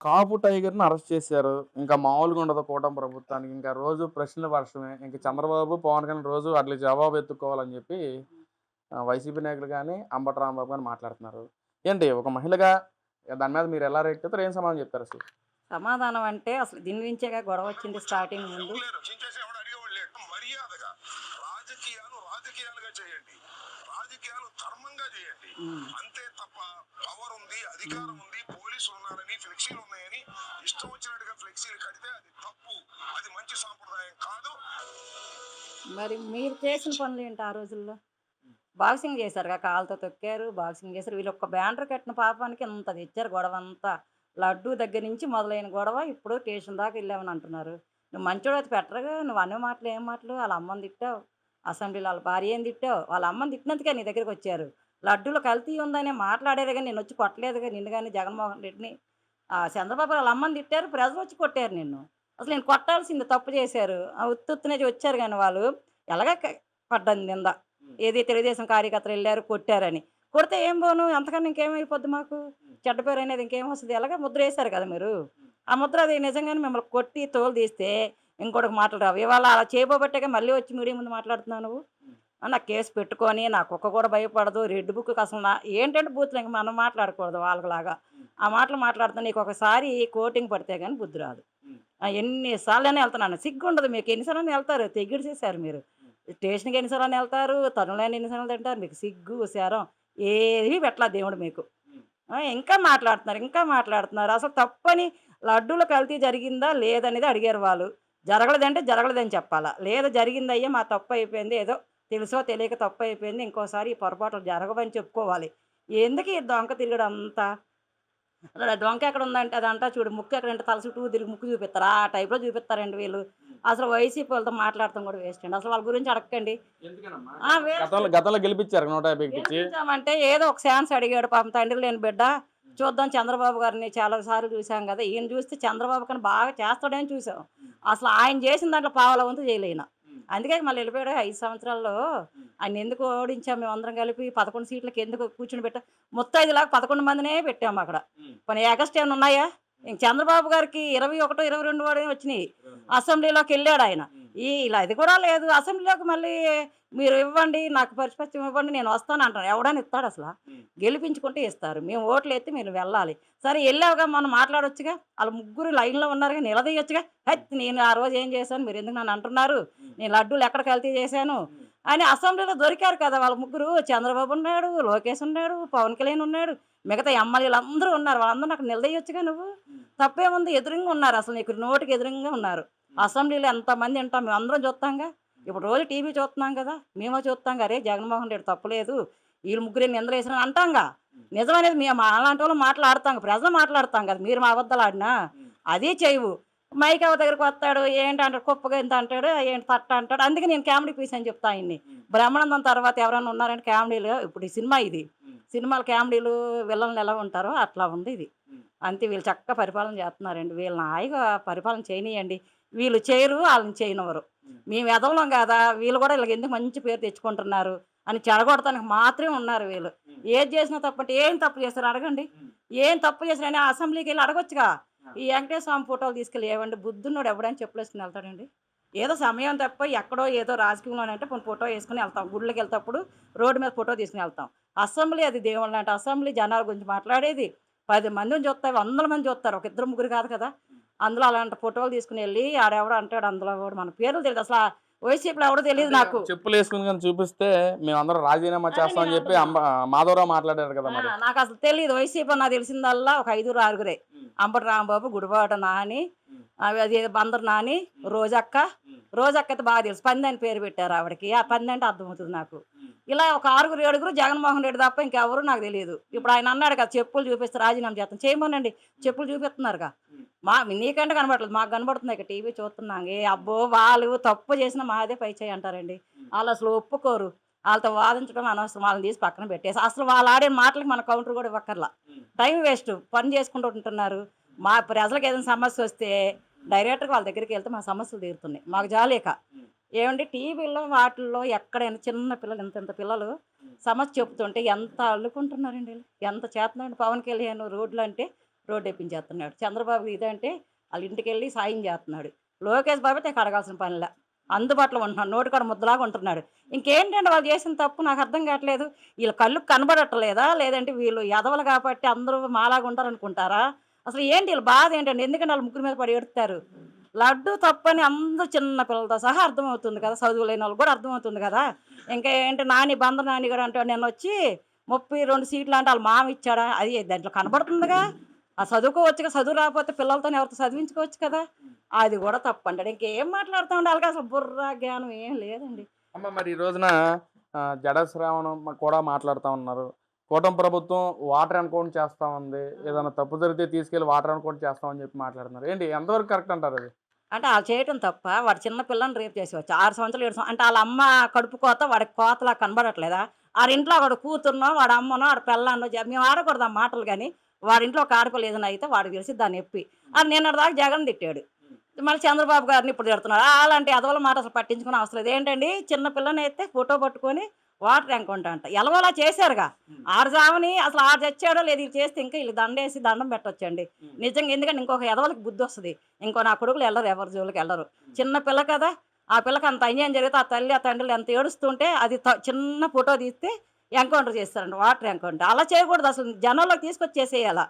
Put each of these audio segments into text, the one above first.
కాపు టైగర్‌ని arrest చేశారు. ఇంకా మామూలుగా ఉండదు కూటమి ప్రభుత్వానికి. ఇంకా రోజు ప్రశ్నల వర్షమే. ఇంక చంద్రబాబు, పవన్ కళ్యాణ్ రోజు ఆటిలికి జవాబు ఎతుక్కోవాలని జెప్పి వైసీపీ నాయకులు గాని, అంబటి రాంబాబు గాని మాట్లాడుతున్నారు. ఏంటి ఒక మహిళగా దాని మీద మీరెలా రియాక్ట్ అవుతారు? ఏం సమాధానం చెప్తారసలు? సమాధానం అంటే అసలు దీని నుంచేగా గొడవొచ్చింది స్టార్టింగ్ ముందు. మర్యాదగా రాజకీయాలు రాజకీయాలుగా చేయండి. రాజకీయాలు ధర్మంగా చేయండి. హ్మ్. అంతే తప్ప పవర్ ఉంది, అధికారం ఉంది, పోలీసులు ఉన్నారని, ఫ్లెక్సీలు ఉన్నాయని ఇష్టం వచ్చినట్టుగా ఫ్లెక్సీలు కడితే అది తప్పు. అది మంచి సాంప్రదాయం కాదు. మరి మీరు చేసిన పనులేంటి ఆ రోజుల్లో? బాక్సింగ్ చేశారుగా కాళ్ళతో తొక్కారు, బాక్సింగ్ చేశారు. వీళ్ళొక్క బ్యానర్ కట్టిన పాపానికి ఇంత తెచ్చారు గొడవంతా. లడ్డూ దగ్గర నుంచి మొదలైన గొడవ ఇప్పుడు స్టేషన్ దాకా ఎళ్ళామని అంటున్నారు. నువ్వు మంచోడైతే పెట్టరుగా. నువ్వు అనే మాటలు ఏం మాటలు? ఆళ్ళ అమ్మని తిట్టావు. అసెంబ్లీలో ఆళ్ళ భార్యని తిట్టావు. వాళ్ళ అమ్మని తిట్టినందుకే నీ దగ్గరికొచ్చారు. లడ్డూలో కల్తీ ఉందని మాట్లాడారు గాని నిన్నొచ్చి కొట్టలేదుగా నిన్ను గాని, జగన్మోహన్ రెడ్డిని. చంద్రబాబు ఆళ్ళ అమ్మని తిట్టారు. ప్రజలొచ్చి కొట్టారు నిన్ను. అసలు నేను కొట్టాల్సింది తప్పు చేశారు. ఉత్తుత్తునే వచ్చారు గాని వాళ్ళు ఎలాగ పడ్డది నింద. ఏది తెలుగుదేశం కార్యకర్తలు ఎళ్లారు, కొట్టారని. కొడితే ఏం పోను? అంతకన్నా ఇంకేమైపోద్ది మాకు? చెడ్డ పేరనేది ఇంకేమొస్తది? ఎలాగో ముద్రేశారు కదా మీరు. ఆ ముద్ర అది నిజంగానే మిమ్మల్ని కొట్టి తోలు తీస్తే ఇంకోటికి మాటలు రావు. ఇవాళ అలా చేయబోబట్టేగా మళ్ళీ వచ్చి మీడియా ముందు మాట్లాడుతున్నావు నువ్వు. నాకు కేస్ పెట్టుకొని, నా కుక్క కూడా భయపడదు. రెడ్ బుక్‌కి అసలు ఏంటంటే బూతులు ఇంక మనం మాట్లాడకూడదు వాళ్ళలాగా. ఆ మాటలు మాట్లాడుతున్నా నీకొకసారి కోటింగ్ పడితే గాని బుద్ధి రాదు. ఎన్ని సార్లైనా ఎళ్తున్నాను. సిగ్గుండదు మీకు. ఎన్ని సార్లైనా ఎళ్తారు. తెగిడిసేశారు మీరు. స్టేషన్‌కి ఎన్ని సార్లైనా ఎళ్తారు. తరుణులైన ఎన్ని సార్లు తింటారు. మీకు సిగ్గు, శరం ఏవి పెట్టలా దేవుడు మీకు. ఇంకా మాట్లాడుతున్నారు, ఇంకా మాట్లాడుతున్నారు. అసలు తప్పని లడ్డూల కల్తీ జరిగిందా? లేదనేది అడిగారు వాళ్ళు. జరగలేదంటే జరగలేదని చెప్పాలా. లేదు జరిగిందయ్యా మా తప్పయిపోయింది. ఏదో తెలుసో తెలియక తప్పయిపోయింది. ఇంకోసారి ఈ పొరపాట్లు జరగవని చెప్పుకోవాలి. ఎందుకు ఈ డొంక తిరగడం అంతా? డొంక ఎక్కడుందంటే అదంటా చూడు ముక్కు ఎక్కడంటే తల చుట్టూ తిరిగి ముక్కు చూపిత్తారు. ఆ టైప్‌లో చూపిత్తారండి వీళ్ళు. అసలు వైసీపీ వాళ్ళతో మాట్లాడటం కూడా వేస్ట్ అండి. అసలు వాళ్ళ గురించి అడక్కండి. ఎందుకనమ్మా? వేస్ట్. గతంలో గెలిపిచ్చారు 150కి ఇచ్చి. గెలిపించామంటే ఏదో ఒక ఛాన్స్ అడిగాడు పాపం తండ్రి లేని బిడ్డ. చూద్దాం చంద్రబాబు గారిని చాలా సార్లు చూసాం గదా! ఈయన చూస్తే చంద్రబాబు కన్నా బాగా చేస్తాడని చూసాం. అసలు ఆయన చేసిన దాంట్లో పావలా వంతు చేయలే ఈయన. అందుకే మళ్ళీ ఎళ్ళిపోయాడు. 5 సంవత్సరాల్లో ఆయన్నెందుకు ఓడించాం మేమందరం కలిపి 11 సీట్లకి ఎందుకు కూర్చొనిబెట్టాం. ముత్తైదులాగా 11 మందినే పెట్టామక్కడ. పోనీ ఎగస్ట్రా ఏమన్నా ఉన్నాయా? ఇంక చంద్రబాబు గారికి 21, 22 ఓడే వచ్చినియి. అసెంబ్లీలోకెళ్ళాడాయన. ఇలా ఇది కూడా లేదు. అసెంబ్లీలోకి మళ్ళీ మీరు ఇవ్వండి, నాకు పరిపత్యం ఇవ్వండి, నేను వస్తానంటాను. ఎవడైనా ఇత్తాడసల? గెలిపించుకుంటే ఇస్తారు. మేము ఓట్లేత్తే మీరు వెళ్ళాలి. సరే ఎళ్ళావుగా మొన్న మాట్లాడొచ్చుగా. ఆళ్ళు ముగ్గురు లైన్‌లో ఉన్నారుగా నిలదీయొచ్చుగా. హెత్! నేను ఆ రోజు ఏం చేశాను? మీరెందుకు నన్ను అంటున్నారు? నేను లడ్డూలు ఎక్కడ కల్తీ చేశాను? అని అసెంబ్లీలో దొరికారు కదా! వాళ్ళ ముగ్గురు. చంద్రబాబు ఉన్నాడు, లోకేష్ ఉన్నాడు, పవన్ కళ్యాణ్ ఉన్నాడు. మిగతా ఎమ్మెల్యేలందరూ ఉన్నారు. వాళ్ళందరిని అక్కడ నిలదీయొచ్చుగా నువ్వు. తప్పేముంది? ఎదురుంగా ఉన్నారు. అసలు నీకు నోటికి ఎదురుంగా ఉన్నారు. అసెంబ్లీలో ఎంతమంది వింటాం. మేమందరం చూత్తాంగా. ఇప్పుడు రోజు టీవీ చూస్తున్నాం కదా! మేము చూస్తాంగా. అరే! జగన్మోహన్ రెడ్డి తప్పులేదు. ఈళ్ళు ముగ్గురే నిందలేసారని అంటాంగా. నిజమనేది మేము మాలాంటోళ్ళం మాటలాడతాం. ప్రజలు మాట్లాడతాం కదా! మీరు మా అబద్దాలాడినా. అది చెయ్యవు. మైక్ ఎవరి దగ్గరకొత్తాడు. ఏంటంటాడు కుప్పగింత అంటాడు. ఏంటి తట్ట అంటాడు. అందుకే నేను కామెడీ పీస్ అని చెప్తా ఆయన్ని. బ్రహ్మానందం తర్వాత ఎవరైనా ఉన్నారంటే కామెడీలు ఇప్పుడు ఈ సినిమా ఇది. సినిమాలు కామెడీలు విలన్లు ఎలా ఉంటారో అట్లా ఉంది ఇది. అంతే వీళ్ళు చక్కగా పరిపాలన చేస్తున్నారండి. వీళ్ళని హాయిగా పరిపాలన చేయనీయండి. వీళ్ళు చేయరు, ఆళ్ళని చేయనివ్వరు. మేము ఎదవలం గదా! వీళ్ళు గూడా ఈళ్ళకెందుకు మంచి పేరు తెచ్చుకుంటున్నారు అని చెడగొడతానికి మాత్రమే ఉన్నారు వీళ్ళు. ఏది చేసినా తప్పంటే ఏం తప్పు చేశారు అడగండి. ఏం తప్పు చేశారని అసెంబ్లీకెళ్ళి అడగొచ్చుగా. ఈ వెంకటేశ్వర స్వామి ఫోటోలు తీసుకెళ్ళి ఏవండీ బుద్ధున్నోడు ఎవడైనా చెప్పులేసుకొని ఎళ్తాడండి? ఏదో సమయం తప్ప ఎక్కడో ఏదో రాజకీయంలోనంటే పోనీ ఫోటో యేసుకొని ఎళ్తాం. గుళ్ళకెళ్తప్పుడు రోడ్డు మీద ఫోటో తీసుకొని ఎళ్తాం. అసెంబ్లీ అది దేవుళ్ళంటే అసెంబ్లీ జనాల గురించి మాట్లాడేది. 10 మందిని చూత్తారు, వందల మంది చూత్తారు. ఒక ఇద్దరు, ముగ్గురు కాదు కదా! అందులో అలాంటి ఫోటోలు తీసుకొనెళ్ళి ఆడెవడో అంటాడు అందులో గూడా మన పేర్లు తెలీదు. అసల వైసీపీలో ఎవడో తెలీదు అంటే నాకు. చెప్పులేసుకొని గాని చూపిస్తే మేమందరం రాజీనామా అదే చేస్తామని జెప్పి నేనంటున్నా. మాధవరావు మాట్లాడారు కదా మరి. నాకసలు తెలీదు. వైసీపీ నాకు తెలిసిందల్లా ఒక ఐదుగురు, ఆరుగురే. అంబటి రాంబాబు, గుడివాడ నాని, అదేదో బందరు నాని, రోజక్క. రోజక్క అయితే బాగా తెలుసు. పంది అని పేరు పెట్టారు ఆవిడకి. ఆ పందంటే అర్థమవుతది నాకు. ఇలా ఒక ఆరుగురు, ఏడుగురు జగన్మోహన్ రెడ్డి తప్ప ఇంకెవరు నాకు తెలీదు. ఇప్పుడు ఆయన అన్నాడు కదా! చెప్పులు చూపిస్తే రాజీనామా చేస్తాను. చేయమనండి. చెప్పులు చూపిస్తున్నారుగా. నీకంటే కనపడట్లేదు. మాకు కనపడుతున్నాయి ఇక్కడ టీవీ చూస్తున్నాం. అబ్బో! వాళ్ళు తప్పు చేసినా మాదే పైచేయి అంటారండి. ఆళ్ళసలు ఒప్పుకోరు. ఆళ్ళతో వాదించడం అనవసరం. వాళ్ళని తీసి పక్కన పెట్టేసి, అసలు వాళ్ళాడే మాటలకి మనం కౌంటర్ గూడా ఇవ్వక్కర్లా. Time waste. పని చేసుకుంటూ ఉంటున్నారు. మా ప్రజలకేదైనా సమస్యొస్తే డైరెక్ట్‌గా వాళ్ళ దగ్గరికెళ్తే మా సమస్యలు తీరుతున్నాయి. మాకు జాలిక. ఏవండీ టీవీల్లో వాటిల్లో ఎక్కడైనా చిన్న పిల్లలు ఇంతింత పిల్లలు సమస్య చెప్తుంటే ఎంత అల్లుకుంటున్నారండి ఈళ్ళు. ఎంత చేతనండి పవన్ కళ్యాణ్ రోడ్లంటే రోడ్డు ఎప్పించేస్తున్నాడు. చంద్రబాబు ఇదంటే వాళ్ళ ఇంటికి వెళ్ళి సాయం చేస్తున్నాడు. లోకేష్ బాబు అయితే అడగాల్సిన పనిలే, అందుబాటులో ఉంటున్నాడు, నోటికాడ ముద్దలాగా ఉంటున్నాడు. ఇంకేంటంటే వాళ్ళు చేసిన తప్పు నాకు అర్థం కావట్లేదు. వీళ్ళ కళ్ళుకి కనబడట్లేదా, లేదంటే వీళ్ళు ఎదవలు కాబట్టి అందరూ మాలాగా ఉంటారనుకుంటారా? అసలు ఏంటి వీళ్ళ బాధ ఏంటండి? ఎందుకంటే వాళ్ళు ముగ్గురు మీద పడి ఏడుస్తారు. లడ్డు తప్పని అందరూ చిన్న పిల్లలతో సహా అర్థమవుతుంది కదా, చదువులేని వాళ్ళు కూడా అర్థమవుతుంది కదా. ఇంకా ఏంటి నాని బందర్ నాని గారు అంటే నేను వచ్చి 32 సీట్లు అంటే వాళ్ళ మామ ఇచ్చాడా? అది దాంట్లో కనబడుతుందిగా. ఆ చదువుకోవచ్చుగా, చదువు రాకపోతే పిల్లలతో ఎవరితో చదివించుకోవచ్చు కదా. అది కూడా తప్పంటాడు. ఇంకేం మాట్లాడుతూ ఉండే వాళ్ళకి అసలు బుర్ర జ్ఞానం ఏం లేదండి. అమ్మ మరి ఈ రోజున జడ శ్రావణం కూడా మాట్లాడుతూ ఉన్నారు. కూటమి ప్రభుత్వం వాటర్ ఎన్కౌంట్ చేస్తా ఉంది. ఏదైనా తప్పు జరిగితే తీసుకెళ్ళి వాటర్ ఎన్కౌంట్ చేస్తామని చెప్పి మాట్లాడుతున్నారు. ఏంటి ఎంతవరకు కరెక్ట్ అంటారు అది? అంటే ఆళ్ళు చేయటం తప్ప, వాడు చిన్న పిల్లని రేప్ చేసేవచ్చు. 6 సంవత్సరాలు, 7 అంటే ఆళ్ళ అమ్మ కడుపు కోత వాడికి కోతలా కనబడట్లేదా? ఆడింట్లో వాడు కూతుర్నో, వాడి అమ్మనో, వాడి పెళ్ళాన్నో మేము ఆడకూడదు ఆ మాటలు గాని, వాడింట్లో ఒక ఆడపిల్ల ఏదైనా అయితే వాడికి తెలిసి దాన్ని ఎప్పి. నిన్నటిదాకా జగన్ తిట్టాడు. మళ్ళీ చంద్రబాబు గారిని ఇప్పుడు తిడుతున్నారు. అలాంటి ఎదవల మాట అసలు పట్టించుకునే అవసరం లేదు. ఏంటండి చిన్న పిల్లనైతే ఫోటో పట్టుకొని వాటర్ ఎన్కౌంట్ అంట. ఎలాగోలా చేశారుగా. ఆడజామని అసలు ఆడు చచ్చాడో లేదు ఇది చేస్తే ఇంకా వీళ్ళు దండేసి దండం పెట్టొచ్చండి నిజంగా. ఎందుకంటే ఇంకొక ఎదవలకి బుద్ధి వస్తుంది. ఇంకో నా కొడుకులు వెళ్ళరు, ఎవరి జోలికి వెళ్ళరు. చిన్న పిల్ల కదా, ఆ పిల్లకి అంత అన్యాయం జరిగితే ఆ తల్లి ఆ తండ్రులు ఎంత ఏడుస్తుంటే అది చిన్న ఫోటో తీస్తే ఎన్కౌంటర్ చేస్తారండి, వాటర్ ఎన్కౌంటర్. అలా చేయకూడదు అసలు, జనంలోకి తీసుకొచ్చి చేసేయాల.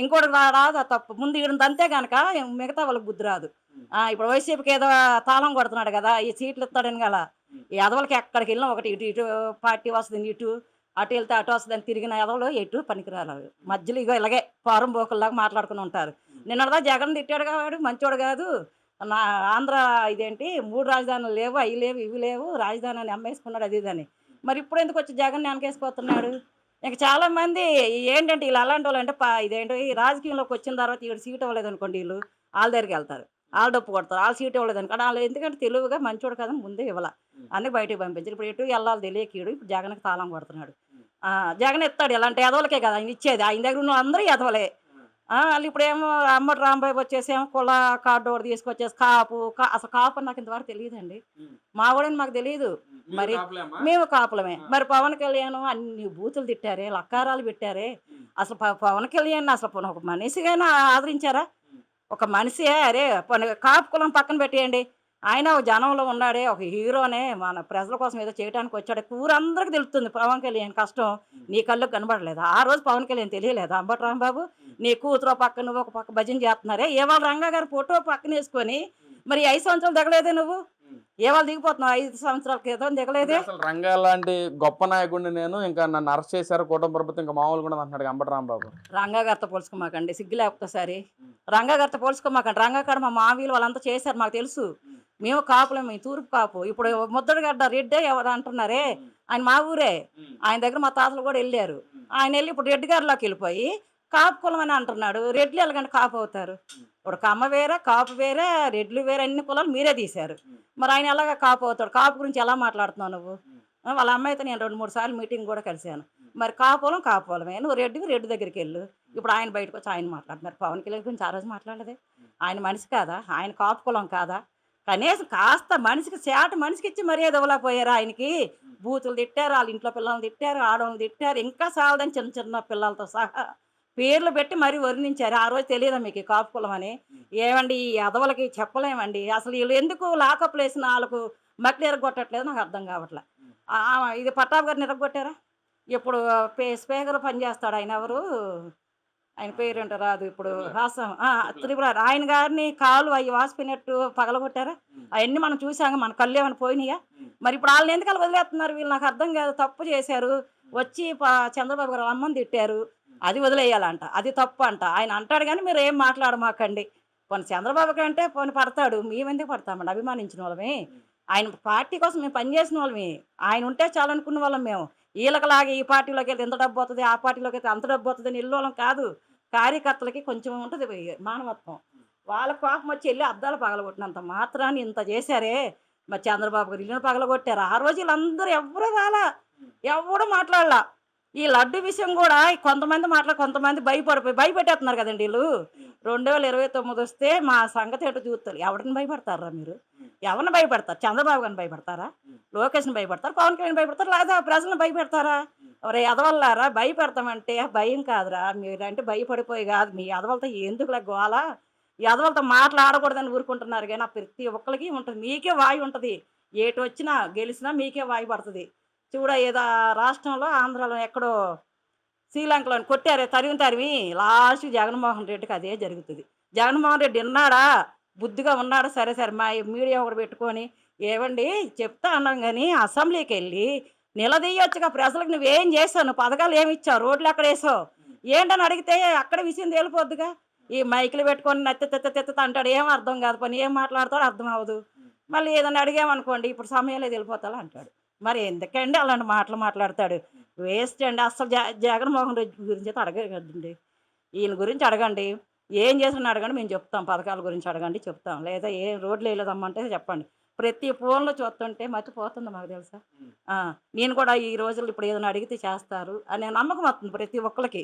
ఇంకోటి రాదు ఆ తప్పు. ముందు ఈయన అంతే కనుక మిగతా వాళ్ళకి బుద్ధి రాదు. ఇప్పుడు వైసీపీకి ఏదో తాళం కొడుతున్నాడు కదా, ఈ సీట్లు ఇస్తాడని గల ఈ ఎదవలకి ఎక్కడికి వెళ్ళినా ఒకటి ఇటు ఇటు పార్టీ వస్తుంది, ఇటు అటు వెళ్తే అటు వస్తుందని తిరిగిన ఎదవలు ఎటు పనికిరారు. మధ్యలో ఇగో ఇలాగే ఫారం బోకుల్లాగా మాట్లాడుకుని ఉంటారు. నిన్నటిదా జగన్ తిట్టాడు కాబట్టి మంచోడు కాదు. నా ఆంధ్ర ఇదేంటి 3 రాజధానులు లేవు, అవి లేవు, ఇవి లేవు, రాజధాని అని అమ్మేసుకున్నాడు అది ఇదని. మరి ఇప్పుడు ఎందుకు వచ్చి జగన్ వెనకేసుకొస్తున్నాడు? ఇంక చాలామంది ఏంటంటే వీళ్ళు అలాంటి వాళ్ళు అంటే ఇదేంటో ఈ రాజకీయంలోకి వచ్చిన తర్వాత వీడు సీట్ ఇవ్వలేదు అనుకోండి, వీళ్ళు వాళ్ళ దగ్గరికి వెళ్తారు, వాళ్ళు డప్పు కొడతారు. వాళ్ళు సీట్ ఇవ్వలేదు అనుకోండి, వాళ్ళు ఎందుకంటే తెలివిగా మంచోడు కదని ముందే ఇవ్వాల, అందుకే బయటకు పంపించారు. ఇప్పుడు ఎటు వెళ్ళాలి తెలియకీడు ఇప్పుడు జగన్కి తాళం కొడుతున్నాడు. జగన్ ఇస్తాడు ఇలాంటి ఎదవలకే కదా ఆయన ఇచ్చేది. ఆయన దగ్గర ఉన్న అందరూ ఎదవలే. వాళ్ళు ఇప్పుడేమో అమ్మటి రాంబాబు వచ్చేసేమో కుల కార్డు ఒకటి తీసుకొచ్చేసి కాపు అసలు కాపు అని నాకు ఇంతవరకు తెలియదండి. మా కూడా మాకు తెలియదు. మరి మేము కాపులమే. మరి పవన్ కళ్యాణ్ అన్ని బూతులు తిట్టారే, లక్కారాలు పెట్టారే. అసలు పవన్ కళ్యాణ్ అసలు ఒక మనిషిగానే ఆదరించారా? ఒక మనిషి అరే కాపు కులం పక్కన పెట్టేయండి, ఆయన ఒక జనంలో ఉన్నాడే, ఒక హీరోనే, మన ప్రజల కోసం ఏదో చేయడానికి వచ్చాడు. ఊరందరికీ తెలుస్తుంది పవన్ కళ్యాణ్ కష్టం. నీ కళ్ళకు కనబడలేదు ఆ రోజు పవన్ కళ్యాణ్ తెలియలేదు? అంబటి రాంబాబు నీ కూతురు పక్క నువ్వు ఒక పక్క భజన చేస్తున్నారే, ఏవాళ్ళ రంగా గారి ఫోటో పక్కన వేసుకొని మరి 5 సంవత్సరాలు దిగలేదే నువ్వు? ఏవాళ్ళు దిగిపోతున్నావు? 5 సంవత్సరాల క్రితం దిగలేదే. అసలు రంగా లాంటి గొప్ప నాయకుడిని నేను ఇంకా నన్ను అరెస్ట్ చేశారు కూటమి ప్రభుత్వం, ఇంకా మామూలు కూడా అంటున్నాడు అంబటి రాంబాబు. రంగా గారితో పోల్చుకోమాకండి, సిగ్గు లేకపోతే సరే. రంగా గారితో పోల్చుకోమాకండి. రంగా గారు మా మావీలు వాళ్ళంతా చేశారు, మాకు తెలుసు. మేము కాపులేము, ఈ తూర్పు కాపు. ఇప్పుడు ముద్దడిగడ్డ రెడ్డే ఎవరు అంటున్నారే, ఆయన మా ఊరే. ఆయన దగ్గర మా తాతలు కూడా వెళ్ళారు. ఆయన వెళ్ళి ఇప్పుడు రెడ్డి గారిలోకి వెళ్ళిపోయి కాపు కులం అని అంటున్నాడు. రెడ్లు ఎలాగంటే కాపు అవుతారు? ఇప్పుడు కమ్మ వేరే, కాపు వేరే, రెడ్లు వేరే, అన్ని కులాలు మీరే తీశారు. మరి ఆయన ఎలాగ కాపు అవుతాడు? కాపు గురించి ఎలా మాట్లాడుతున్నావు నువ్వు? వాళ్ళ అమ్మాయితో నేను 2-3 సార్లు మీటింగ్ కూడా కలిశాను. మరి కాపులం కాపులమే, నువ్వు రెడ్డి దగ్గరికి వెళ్ళు. ఇప్పుడు ఆయన బయటకు వచ్చి ఆయన మాట్లాడుతున్నారు. పవన్ కళ్యాణ్ గురించి ఆ రోజు మాట్లాడదే? ఆయన మనిషి కాదా? ఆయన కాపు కులం కాదా? కనీసం కాస్త మనిషికి చేట మనిషికి ఇచ్చి మర్యాద ఇవ్వలేకపోయారు. ఆయనకి బూతులు తిట్టారు, వాళ్ళ ఇంట్లో పిల్లల్ని తిట్టారు, ఆడవాళ్ళని తిట్టారు, ఇంకా సాలదని చిన్న చిన్న పిల్లలతో సహా పేర్లు పెట్టి మరీ వర్ణించారు. ఆ రోజు తెలియదా మీకు ఈ కాపు కులం అని? ఏమండి ఈ ఎదవలకి చెప్పలేమండి. అసలు వీళ్ళు ఎందుకు లాకప్లు వేసిన వాళ్ళకు మట్టి ఎరగొట్టట్లేదు నాకు అర్థం కావట్లే. ఇది పట్టాభి గారిని ఎరగొట్టారా? ఇప్పుడు స్పీకర్ పనిచేస్తాడు ఆయన, ఎవరు ఆయన పేరేంటో రాదు ఇప్పుడు, రాష్ట్రం త్రిపుర ఆయన గారిని కాలు అవి వాసిపోయినట్టు పగలగొట్టారా? అవన్నీ మనం చూసాము, మన కళ్ళు ఏమైనా పోయినాయా? మరి ఇప్పుడు వాళ్ళని ఎందుకు అలా వదిలేస్తున్నారు వీళ్ళు? నాకు అర్థం కాదు. తప్పు చేశారు, వచ్చి చంద్రబాబు గారు అమ్మని తిట్టారు, అది వదిలేయాలంట, అది తప్పు అంట. ఆయన అంటాడు కానీ మీరు ఏం మాట్లాడమాకండి. పోనీ చంద్రబాబు కంటే పోనీ పడతాడు, మేమెందుకు పడతామండి? అభిమానించిన వాళ్ళమే, ఆయన పార్టీ కోసం మేము పనిచేసిన వాళ్ళమే. ఆయన ఉంటే చాలనుకున్న వాళ్ళం మేము. వీళ్ళకిలాగా ఈ పార్టీలోకి వెళ్తే ఎంత డబ్బు అవుతుంది, ఆ పార్టీలోకి వెళ్తే అంత డబ్బు అవుతుంది అని ఇల్లు కాదు. కార్యకర్తలకి కొంచెం ఉంటుంది మానవత్వం. వాళ్ళ కోపం వచ్చి వెళ్ళి అద్దాలు పగలగొట్టినంత మాత్రాన్ని ఇంత చేశారే. మరి చంద్రబాబు గారు ఇల్లును పగలగొట్టారు. ఆ రోజు వీళ్ళందరూ ఎవరు రాలా, ఎవడు మాట్లాడలా. ఈ లడ్డు విషయం కూడా కొంతమంది కొంతమంది భయపెట్టేస్తున్నారు కదండి వీళ్ళు. 2029 వస్తే మా సంగతి ఏంటో చూస్తారు. ఎవరిని భయపడతారా మీరు? ఎవరిని భయపెడతారు? చంద్రబాబు గారిని భయపెడతారా? లోకేష్ని భయపెడతారు? పవన్ కళ్యాణ్ భయపెడతారు? లేదా ప్రజలను భయపెడతారా? ఒరే ఎదవల్లారా భయపెడతామంటే భయం కాదురా మీరంటే భయపడిపోయి కాదు మీ ఎదవలతో ఎందుకులా గోల ఎదవలతో మాట్లాడకూడదని ఊరుకుంటున్నారు కానీ ప్రతి ఒక్కరికి ఉంటుంది మీకే వాయి ఉంటుంది ఏటి వచ్చినా గెలిచినా మీకే వాయి పడుతుంది చూడ ఏదో రాష్ట్రంలో ఆంధ్రాలో ఎక్కడో శ్రీలంకలో కొట్టారే తరిమి లాస్ట్ జగన్మోహన్ రెడ్డికి అదే జరుగుతుంది జగన్మోహన్ రెడ్డి విన్నాడా బుద్ధిగా ఉన్నాడా సరే సరే మా మీడియా ఒకటి పెట్టుకొని ఏవండి చెప్తా అన్నాం కానీ అసెంబ్లీకి వెళ్ళి నిలదీయొచ్చుగా ప్రజలకు నువ్వేం చేసావు నువ్వు పథకాలు ఏమి ఇచ్చావు రోడ్లు ఎక్కడ వేసావు ఏంటని అడిగితే అక్కడ విషయం తేలిపోద్దుగా ఈ మైకులు పెట్టుకొని నత్త అంటాడు ఏం అర్థం కాదు పని ఏం మాట్లాడతాడో అర్థం అవ్వదు మళ్ళీ ఏదైనా అడిగామనుకోండి ఇప్పుడు సమయంలో వెళ్ళిపోతాడు అంటాడు మరి ఎందుకండి అలాంటి మాటలు మాట్లాడతాడు వేస్ట్ అండి అసలు జగన్మోహన్ రెడ్డి గురించి అయితే అడగండి ఈయన గురించి అడగండి ఏం చేసిన అడగండి మేము చెప్తాం పథకాల గురించి అడగండి చెప్తాం లేదా ఏ రోడ్లు వేయలేదమ్మంటే చెప్పండి ప్రతి ఫోన్లో చూస్తుంటే మర్చిపోతుంది మాకు తెలుసా నేను కూడా ఈ రోజుల్లో ఇప్పుడు ఏదైనా అడిగితే చేస్తారు అనే నమ్మకం వస్తుంది ప్రతి ఒక్కరికి